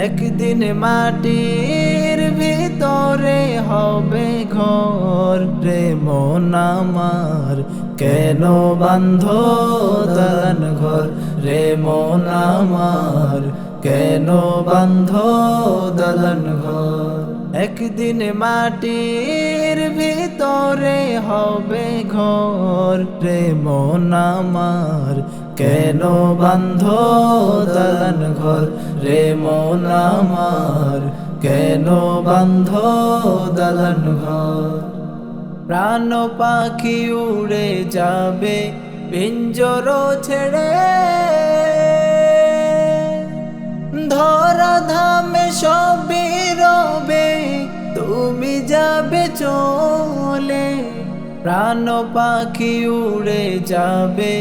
একদিন মাটির ভিতরে হবে ঘর রে মন আমার, কেন বাঁধো দালান ঘর রে মন আমার, কেন বাঁধো দালান ঘর। একদিন মাটির ভিতরে হবে ঘর রে মন আমার, কেন বাঁধো দালান ঘর রে মন আমার, কেন বাঁধো দালান ঘর। প্রাণ পাখি উড়ে যাবে পিঞ্জর ছেড়ে, ধরা ধামে সবই রবে তুমি যাবে চলে। প্রাণ পাখি উড়ে যাবে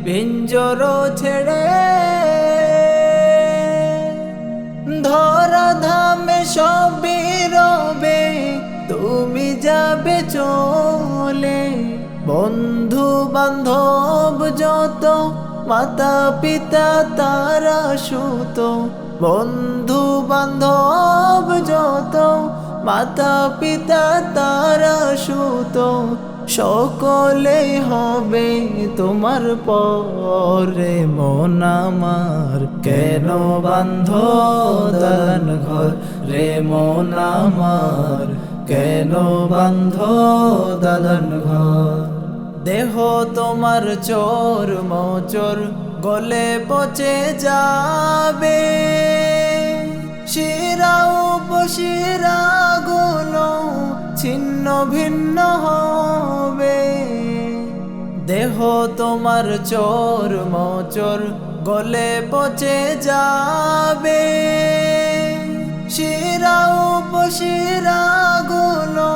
পিঞ্জর ছেড়ে, ধরা ধামে সবই রবে তুমি যাবে চলে। বন্ধু বান্ধব যত মাতা পিতা তারা সুত, বন্ধু বান্ধব যত মাতা পিতা তারা সুত, সকলে হবে তোমার পরে মন আমার, কেন বাঁধো দালান ঘর রে মন আমার, কেন বাঁধো দালান ঘর। দেহ তোমার চোর মোচর গলে পচে যাবে, শিরা উপশিরা গুলো ছিন্ন ভিন্ন হবে। দেহ তোমার চোর মোচর গলে পচে যাবে, শিরা উপশিরা গুলো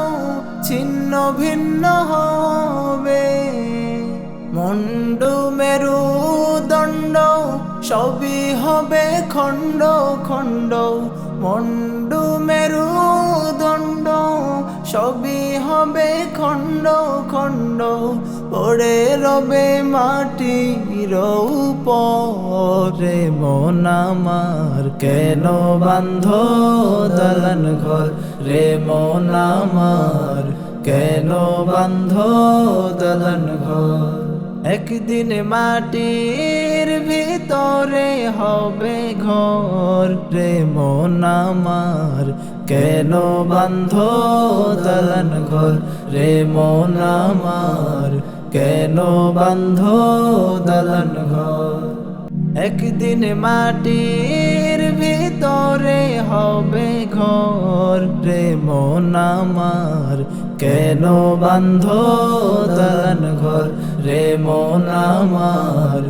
ছিন্ন ভিন্ন হবে। মুন্ডু মেরু দণ্ড সবই হবে খণ্ড খণ্ড, মুন্ডু মেরু দণ্ড সবই হবে খণ্ড খণ্ড, পড়ে রবে মাটির উপরে মন আমার, কেন বাঁধো দালান ঘর রে মন আমার, কেন বাঁধো দালান ঘর। একদিন মাটির ভিতরে হবে ঘর রে মন আমার, কেন বাঁধো দালান ঘর রে মন আমার, কেন বাঁধো দালান ঘর। একদিন মাটির ভিতরে হবে ঘর রে মন আমার, কেন বাঁধো দালান ঘর রে মন আমার।